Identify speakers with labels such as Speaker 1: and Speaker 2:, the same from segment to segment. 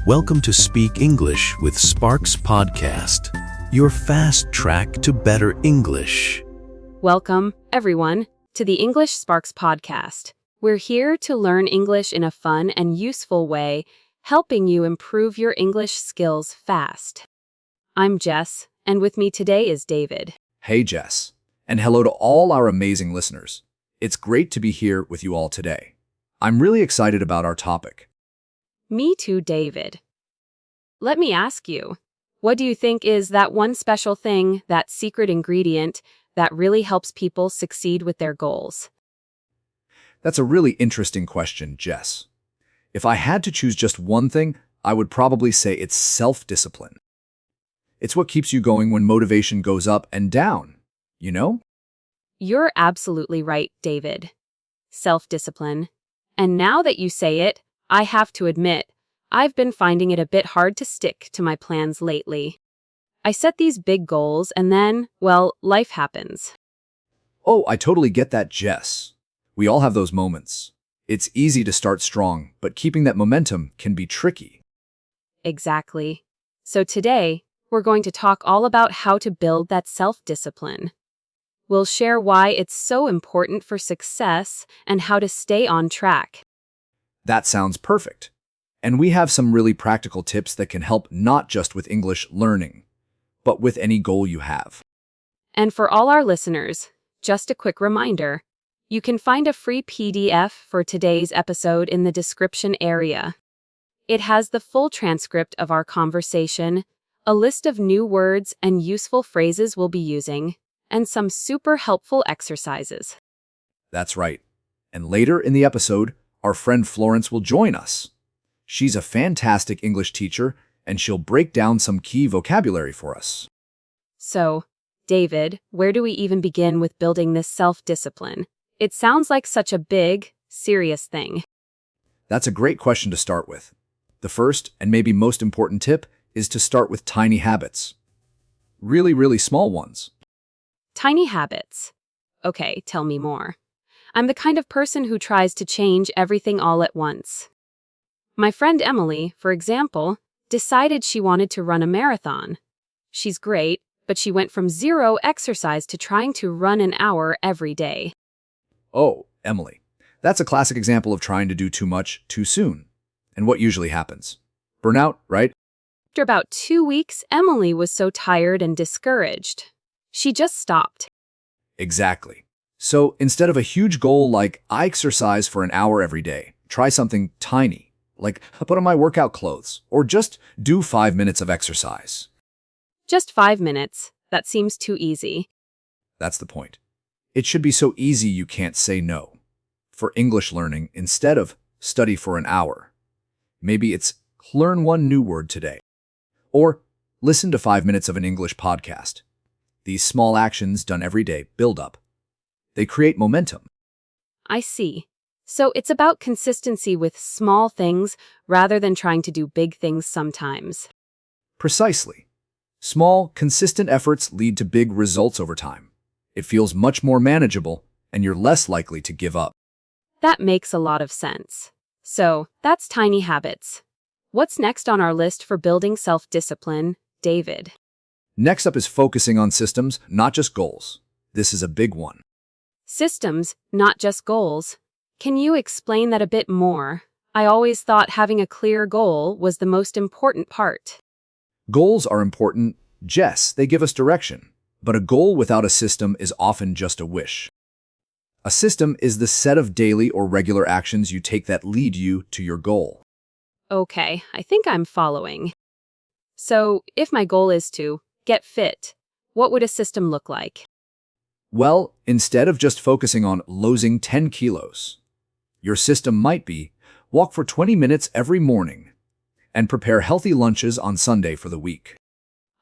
Speaker 1: Welcome to Speak English with Sparks Podcast, your fast track to better English.
Speaker 2: Welcome, everyone, to the English Sparks Podcast. We're here to learn English in a fun and useful way, helping you improve your English skills fast. I'm Jess, and with me today is David.
Speaker 3: Hey, Jess, and hello to all our amazing listeners. It's great to be here with you all today. I'm really excited about our topic.
Speaker 2: Me too, David. Let me ask you, what do you think is that one special thing, that secret ingredient, that really helps people succeed with their goals?
Speaker 3: That's a really interesting question, Jess. If I had to choose just one thing, I would probably say it's self-discipline. It's what keeps you going when motivation goes up and down, you know?
Speaker 2: You're absolutely right, David. Self-discipline. And now that you say it, I have to admit, I've been finding it a bit hard to stick to my plans lately. I set these big goals and then, well, life happens.
Speaker 3: Oh, I totally get that, Jess. We all have those moments. It's easy to start strong, but keeping that momentum can be tricky.
Speaker 2: Exactly. So today, we're going to talk all about how to build that self-discipline. We'll share why it's so important for success and how to stay on track.
Speaker 3: That sounds perfect. And we have some really practical tips that can help not just with English learning, but with any goal you have.
Speaker 2: And for all our listeners, just a quick reminder, you can find a free PDF for today's episode in the description area. It has the full transcript of our conversation, a list of new words and useful phrases we'll be using, and some super helpful exercises.
Speaker 3: That's right. And later in the episode, our friend Florence will join us. She's a fantastic English teacher, and she'll break down some key vocabulary for us.
Speaker 2: So, David, where do we even begin with building this self-discipline? It sounds like such a big, serious thing.
Speaker 3: That's a great question to start with. The first, and maybe most important tip, is to start with tiny habits. Really, really small ones.
Speaker 2: Tiny habits. Okay, tell me more. I'm the kind of person who tries to change everything all at once. My friend Emily, for example, decided she wanted to run a marathon. She's great, but she went from zero exercise to trying to run an hour every day.
Speaker 3: Oh, Emily. That's a classic example of trying to do too much too soon. And what usually happens? Burnout, right?
Speaker 2: After about 2 weeks, Emily was so tired and discouraged. She just stopped.
Speaker 3: Exactly. So instead of a huge goal like I exercise for an hour every day, try something tiny, like put on my workout clothes, or just do 5 minutes of exercise.
Speaker 2: Just 5 minutes. That seems too easy.
Speaker 3: That's the point. It should be so easy you can't say no. For English learning, instead of study for an hour, maybe it's learn one new word today, or listen to 5 minutes of an English podcast. These small actions done every day build up. They create momentum.
Speaker 2: I see. So it's about consistency with small things rather than trying to do big things sometimes.
Speaker 3: Precisely. Small, consistent efforts lead to big results over time. It feels much more manageable, and you're less likely to give up.
Speaker 2: That makes a lot of sense. So, that's tiny habits. What's next on our list for building self-discipline, David?
Speaker 3: Next up is focusing on systems, not just goals. This is a big one.
Speaker 2: Systems, not just goals. Can you explain that a bit more? I always thought having a clear goal was the most important part.
Speaker 3: Goals are important, Jess, they give us direction. But a goal without a system is often just a wish. A system is the set of daily or regular actions you take that lead you to your goal.
Speaker 2: Okay, I think I'm following. So, if my goal is to get fit, what would a system look like?
Speaker 3: Well, instead of just focusing on losing 10 kilos, your system might be walk for 20 minutes every morning and prepare healthy lunches on Sunday for the week.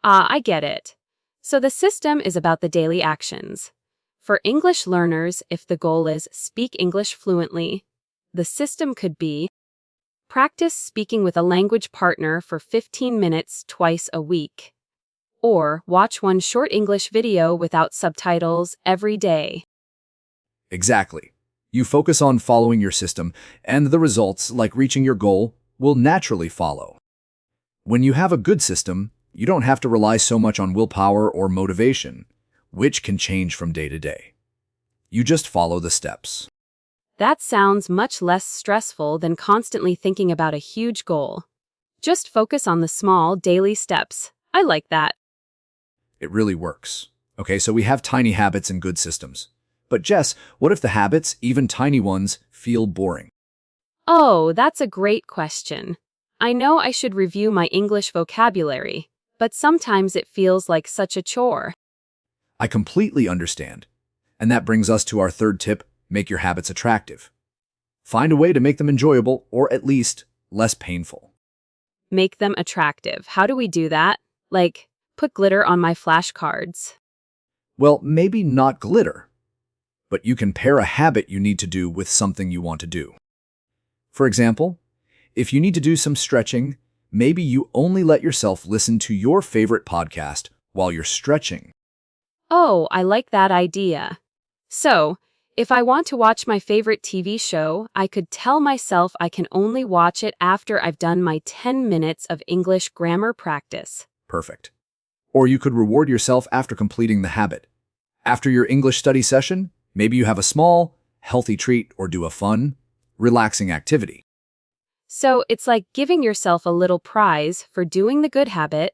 Speaker 2: I get it. So the system is about the daily actions. For English learners, if the goal is speak English fluently, the system could be practice speaking with a language partner for 15 minutes twice a week, or watch one short English video without subtitles every day.
Speaker 3: Exactly. You focus on following your system, and the results, like reaching your goal, will naturally follow. When you have a good system, you don't have to rely so much on willpower or motivation, which can change from day to day. You just follow the steps.
Speaker 2: That sounds much less stressful than constantly thinking about a huge goal. Just focus on the small, daily steps. I like that.
Speaker 3: It really works. Okay, so we have tiny habits and good systems. But Jess, what if the habits, even tiny ones, feel boring?
Speaker 2: Oh, that's a great question. I know I should review my English vocabulary, but sometimes it feels like such a chore.
Speaker 3: I completely understand. And that brings us to our third tip: make your habits attractive. Find a way to make them enjoyable, or at least less painful.
Speaker 2: Make them attractive. How do we do that? Like, put glitter on my flashcards.
Speaker 3: Well, maybe not glitter, but you can pair a habit you need to do with something you want to do. For example, if you need to do some stretching, maybe you only let yourself listen to your favorite podcast while you're stretching.
Speaker 2: Oh, I like that idea. So, if I want to watch my favorite TV show, I could tell myself I can only watch it after I've done my 10 minutes of English grammar practice.
Speaker 3: Perfect. Or you could reward yourself after completing the habit. After your English study session, maybe you have a small, healthy treat or do a fun, relaxing activity.
Speaker 2: So it's like giving yourself a little prize for doing the good habit.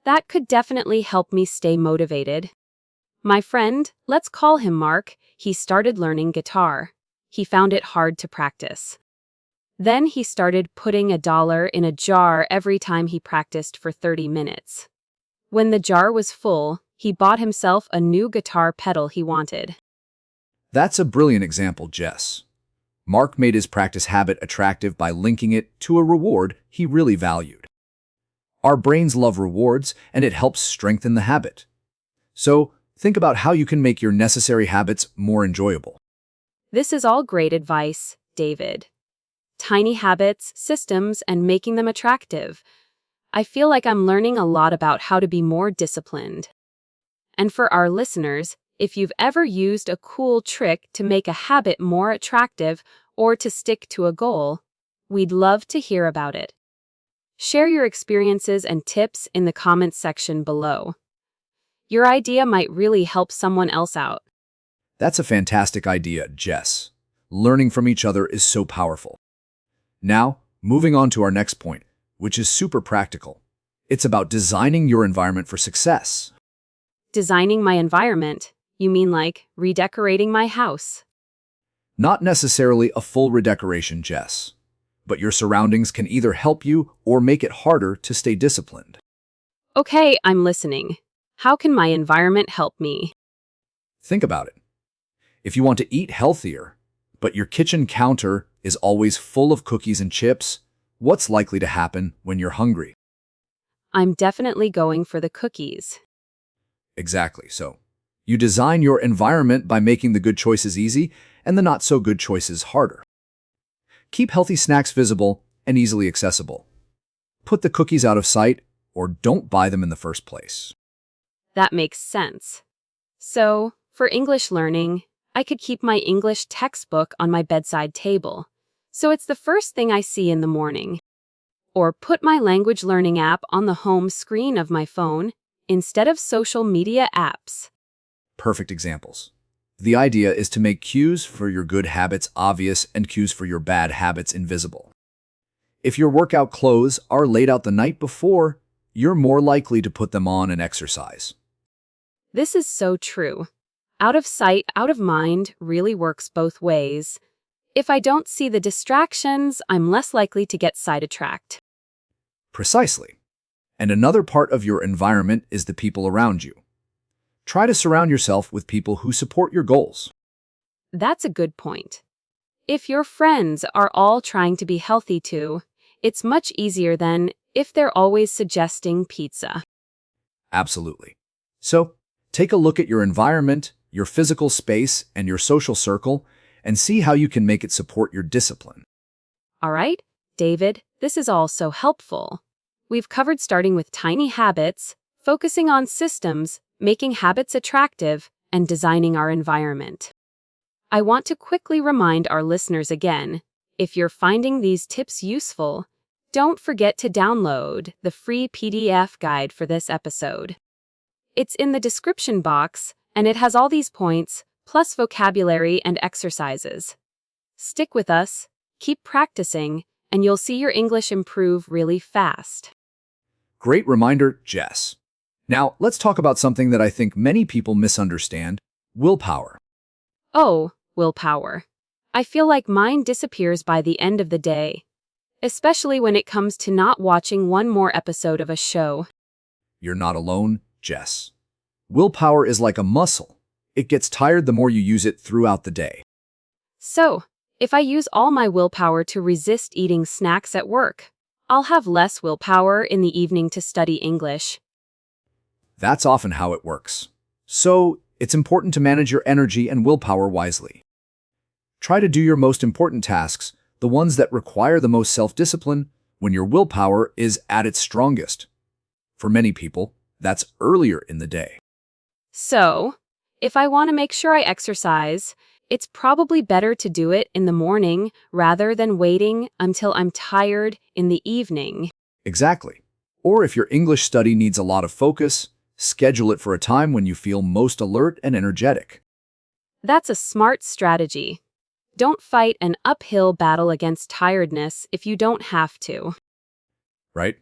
Speaker 2: That could definitely help me stay motivated. My friend, let's call him Mark, he started learning guitar. He found it hard to practice. Then he started putting $1 in a jar every time he practiced for 30 minutes. When the jar was full, he bought himself a new guitar pedal he wanted.
Speaker 3: That's a brilliant example, Jess. Mark made his practice habit attractive by linking it to a reward he really valued. Our brains love rewards, and it helps strengthen the habit. So, think about how you can make your necessary habits more enjoyable.
Speaker 2: This is all great advice, David. Tiny habits, systems, and making them attractive. I feel like I'm learning a lot about how to be more disciplined. And for our listeners, if you've ever used a cool trick to make a habit more attractive or to stick to a goal, we'd love to hear about it. Share your experiences and tips in the comments section below. Your idea might really help someone else out.
Speaker 3: That's a fantastic idea, Jess. Learning from each other is so powerful. Now, moving on to our next point, which is super practical. It's about designing your environment for success.
Speaker 2: Designing my environment? You mean like redecorating my house?
Speaker 3: Not necessarily a full redecoration, Jess, but your surroundings can either help you or make it harder to stay disciplined.
Speaker 2: Okay, I'm listening. How can my environment help me?
Speaker 3: Think about it. If you want to eat healthier, but your kitchen counter is always full of cookies and chips, what's likely to happen when you're hungry?
Speaker 2: I'm definitely going for the cookies.
Speaker 3: Exactly. So, you design your environment by making the good choices easy and the not-so-good choices harder. Keep healthy snacks visible and easily accessible. Put the cookies out of sight or don't buy them in the first place.
Speaker 2: That makes sense. So, for English learning, I could keep my English textbook on my bedside table, so it's the first thing I see in the morning. Or put my language learning app on the home screen of my phone instead of social media apps.
Speaker 3: Perfect examples. The idea is to make cues for your good habits obvious and cues for your bad habits invisible. If your workout clothes are laid out the night before, you're more likely to put them on and exercise.
Speaker 2: This is so true. Out of sight, out of mind really works both ways. If I don't see the distractions, I'm less likely to get sidetracked.
Speaker 3: Precisely. And another part of your environment is the people around you. Try to surround yourself with people who support your goals.
Speaker 2: That's a good point. If your friends are all trying to be healthy too, it's much easier than if they're always suggesting pizza.
Speaker 3: Absolutely. So, take a look at your environment, your physical space, and your social circle, and see how you can make it support your discipline.
Speaker 2: All right, David, this is all so helpful. We've covered starting with tiny habits, focusing on systems, making habits attractive, and designing our environment. I want to quickly remind our listeners again, if you're finding these tips useful, Don't forget to download the free PDF guide for this episode. It's in the description box, and it has all these points, plus vocabulary and exercises. Stick with us, keep practicing, and you'll see your English improve really fast.
Speaker 3: Great reminder, Jess. Now, let's talk about something that I think many people misunderstand: willpower.
Speaker 2: Oh, willpower. I feel like mine disappears by the end of the day, especially when it comes to not watching one more episode of a show.
Speaker 3: You're not alone, Jess. Willpower is like a muscle. It gets tired the more you use it throughout the day.
Speaker 2: So, if I use all my willpower to resist eating snacks at work, I'll have less willpower in the evening to study English.
Speaker 3: That's often how it works. So, it's important to manage your energy and willpower wisely. Try to do your most important tasks, the ones that require the most self-discipline, when your willpower is at its strongest. For many people, that's earlier in the day.
Speaker 2: So, if I want to make sure I exercise, it's probably better to do it in the morning rather than waiting until I'm tired in the evening.
Speaker 3: Exactly. Or if your English study needs a lot of focus, schedule it for a time when you feel most alert and energetic.
Speaker 2: That's a smart strategy. Don't fight an uphill battle against tiredness if you don't have to.
Speaker 3: Right?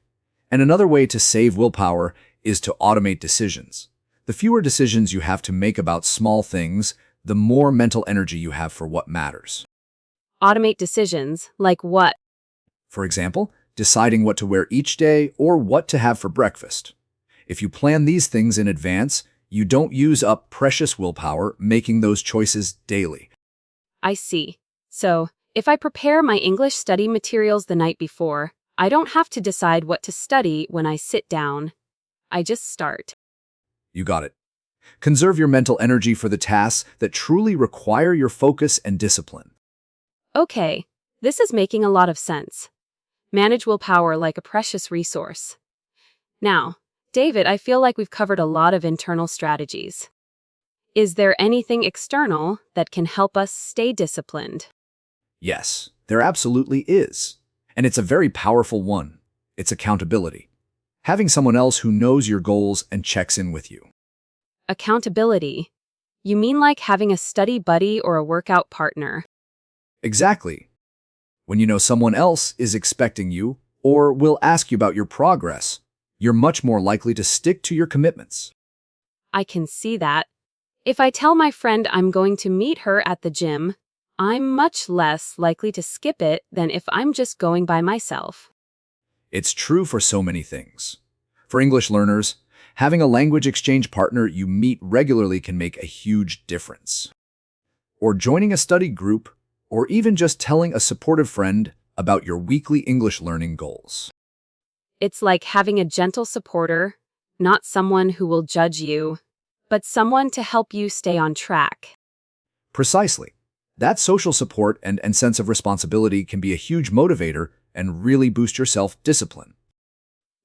Speaker 3: And another way to save willpower is to automate decisions. The fewer decisions you have to make about small things, the more mental energy you have for what matters.
Speaker 2: Automate decisions, like what?
Speaker 3: For example, deciding what to wear each day or what to have for breakfast. If you plan these things in advance, you don't use up precious willpower making those choices daily.
Speaker 2: I see. So, if I prepare my English study materials the night before, I don't have to decide what to study when I sit down. I just start.
Speaker 3: You got it. Conserve your mental energy for the tasks that truly require your focus and discipline.
Speaker 2: Okay, this is making a lot of sense. Manage willpower like a precious resource. Now, David, I feel like we've covered a lot of internal strategies. Is there anything external that can help us stay disciplined?
Speaker 3: Yes, there absolutely is. And it's a very powerful one. It's accountability. Having someone else who knows your goals and checks in with you.
Speaker 2: Accountability? You mean like having a study buddy or a workout partner?
Speaker 3: Exactly. When you know someone else is expecting you or will ask you about your progress, you're much more likely to stick to your commitments.
Speaker 2: I can see that. If I tell my friend I'm going to meet her at the gym, I'm much less likely to skip it than if I'm just going by myself.
Speaker 3: It's true for so many things. For English learners, having a language exchange partner you meet regularly can make a huge difference. Or joining a study group, or even just telling a supportive friend about your weekly English learning goals.
Speaker 2: It's like having a gentle supporter, not someone who will judge you, but someone to help you stay on track.
Speaker 3: Precisely. That social support and sense of responsibility can be a huge motivator and really boost your self-discipline.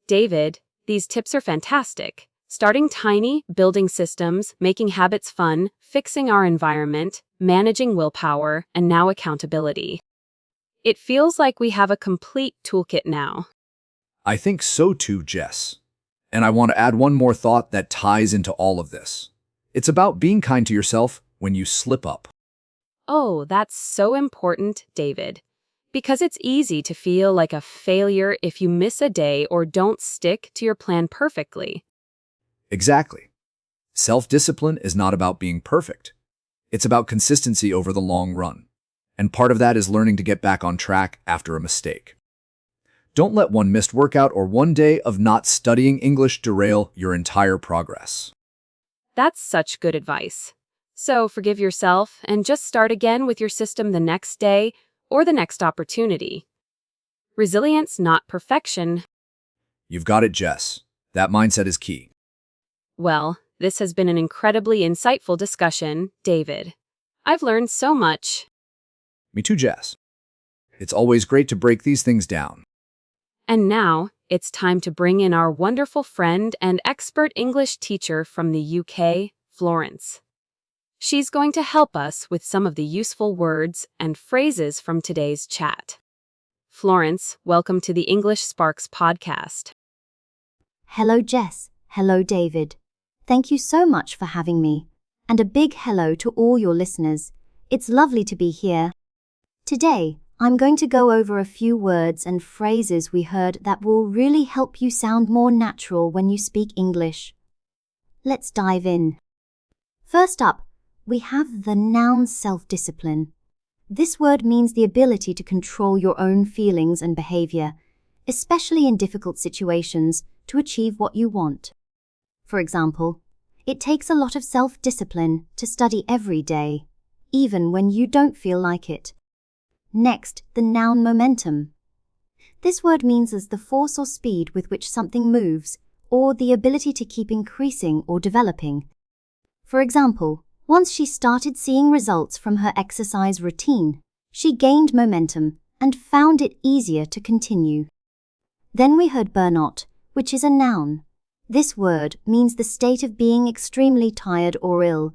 Speaker 2: David, these tips are fantastic. Starting tiny, building systems, making habits fun, fixing our environment, managing willpower, and now accountability. It feels like we have a complete toolkit now.
Speaker 3: I think so too, Jess. And I want to add one more thought that ties into all of this. It's about being kind to yourself when you slip up.
Speaker 2: Oh, that's so important, David. Because it's easy to feel like a failure if you miss a day or don't stick to your plan perfectly.
Speaker 3: Exactly. Self-discipline is not about being perfect. It's about consistency over the long run. And part of that is learning to get back on track after a mistake. Don't let one missed workout or one day of not studying English derail your entire progress.
Speaker 2: That's such good advice. So forgive yourself and just start again with your system the next day or the next opportunity. Resilience, not perfection.
Speaker 3: You've got it, Jess. That mindset is key.
Speaker 2: Well, this has been an incredibly insightful discussion, David. I've learned so much.
Speaker 3: Me too, Jess. It's always great to break these things down.
Speaker 2: And now, it's time to bring in our wonderful friend and expert English teacher from the UK, Florence. She's going to help us with some of the useful words and phrases from today's chat. Florence, welcome to the English Sparks podcast.
Speaker 4: Hello, Jess. Hello, David. Thank you so much for having me. And a big hello to all your listeners. It's lovely to be here. Today, I'm going to go over a few words and phrases we heard that will really help you sound more natural when you speak English. Let's dive in. First up, we have the noun self-discipline. This word means the ability to control your own feelings and behavior, especially in difficult situations, to achieve what you want. For example, it takes a lot of self-discipline to study every day, even when you don't feel like it. Next, the noun momentum. This word means as the force or speed with which something moves, or the ability to keep increasing or developing. For example, once she started seeing results from her exercise routine, she gained momentum and found it easier to continue. Then we heard burnout, which is a noun. This word means the state of being extremely tired or ill,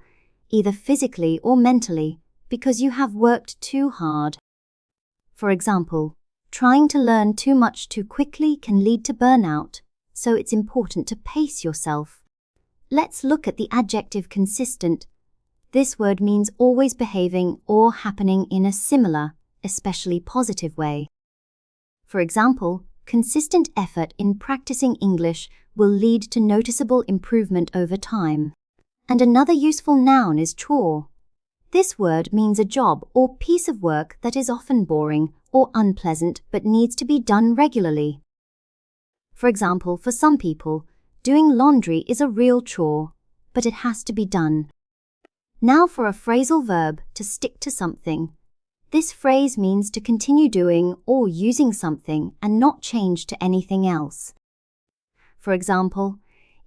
Speaker 4: either physically or mentally, because you have worked too hard. For example, trying to learn too much too quickly can lead to burnout, so it's important to pace yourself. Let's look at the adjective consistent. This word means always behaving or happening in a similar, especially positive way. For example, consistent effort in practicing English will lead to noticeable improvement over time. And another useful noun is chore. This word means a job or piece of work that is often boring or unpleasant but needs to be done regularly. For example, for some people, doing laundry is a real chore, but it has to be done. Now for a phrasal verb, to stick to something. This phrase means to continue doing or using something and not change to anything else. For example,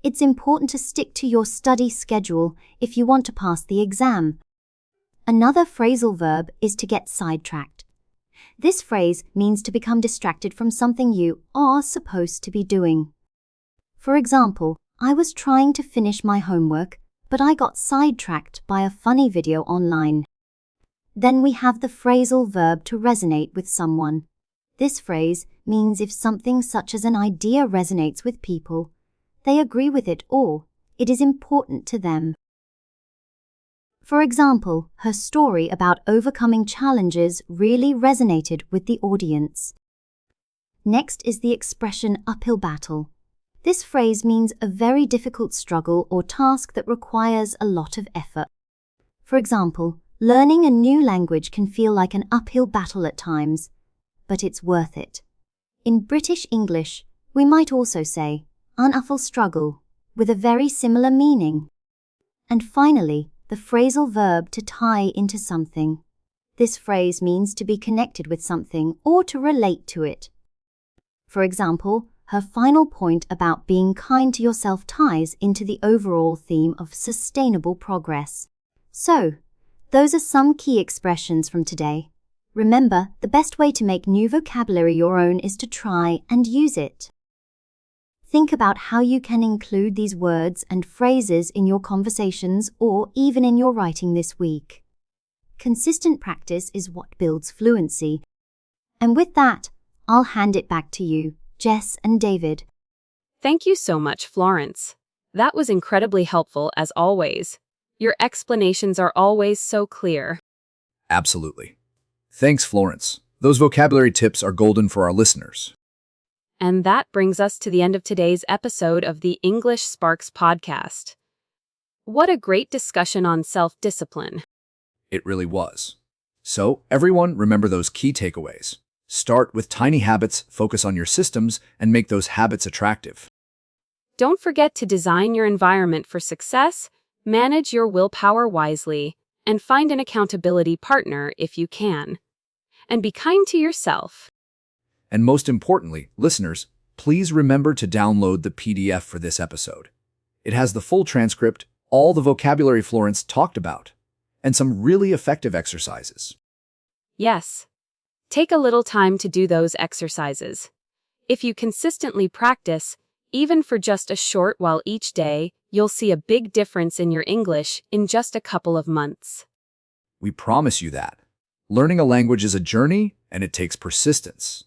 Speaker 4: it's important to stick to your study schedule if you want to pass the exam. Another phrasal verb is to get sidetracked. This phrase means to become distracted from something you are supposed to be doing. For example, I was trying to finish my homework, but I got sidetracked by a funny video online. Then we have the phrasal verb to resonate with someone. This phrase means if something such as an idea resonates with people, they agree with it or it is important to them. For example, her story about overcoming challenges really resonated with the audience. Next is the expression uphill battle. This phrase means a very difficult struggle or task that requires a lot of effort. For example, learning a new language can feel like an uphill battle at times, but it's worth it. In British English, we might also say, an awful struggle, with a very similar meaning. And finally, the phrasal verb to tie into something. This phrase means to be connected with something or to relate to it. For example, her final point about being kind to yourself ties into the overall theme of sustainable progress. So, those are some key expressions from today. Remember, the best way to make new vocabulary your own is to try and use it. Think about how you can include these words and phrases in your conversations or even in your writing this week. Consistent practice is what builds fluency. And with that, I'll hand it back to you, Jess and David.
Speaker 2: Thank you so much, Florence. That was incredibly helpful as always. Your explanations are always so clear.
Speaker 3: Absolutely. Thanks, Florence. Those vocabulary tips are golden for our listeners.
Speaker 2: And that brings us to the end of today's episode of the English Sparks podcast. What a great discussion on self-discipline.
Speaker 3: It really was. So, everyone, remember those key takeaways. Start with tiny habits, focus on your systems, and make those habits attractive.
Speaker 2: Don't forget to design your environment for success, manage your willpower wisely, and find an accountability partner if you can. And be kind to yourself.
Speaker 3: And most importantly, listeners, please remember to download the PDF for this episode. It has the full transcript, all the vocabulary Florence talked about, and some really effective exercises.
Speaker 2: Yes. Take a little time to do those exercises. If you consistently practice, even for just a short while each day, you'll see a big difference in your English in just a couple of months.
Speaker 3: We promise you that. Learning a language is a journey, and it takes persistence.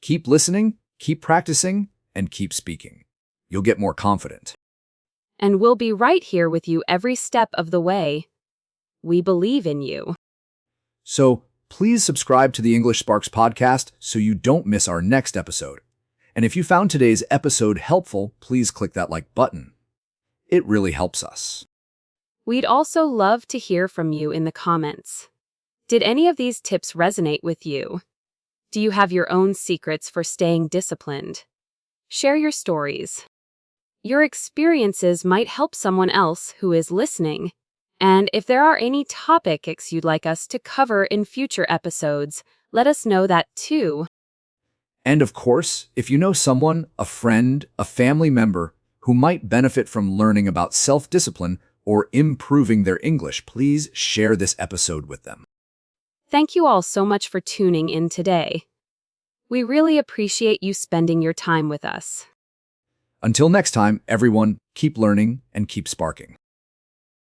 Speaker 3: Keep listening, keep practicing, and keep speaking. You'll get more confident.
Speaker 2: And we'll be right here with you every step of the way. We believe in you.
Speaker 3: So please subscribe to the English Sparks podcast so you don't miss our next episode. And if you found today's episode helpful, please click that like button. It really helps us.
Speaker 2: We'd also love to hear from you in the comments. Did any of these tips resonate with you? Do you have your own secrets for staying disciplined? Share your stories. Your experiences might help someone else who is listening. And if there are any topics you'd like us to cover in future episodes, let us know that too.
Speaker 3: And of course, if you know someone, a friend, a family member who might benefit from learning about self-discipline or improving their English, please share this episode with them.
Speaker 2: Thank you all so much for tuning in today. We really appreciate you spending your time with us.
Speaker 3: Until next time, everyone, keep learning and keep sparking.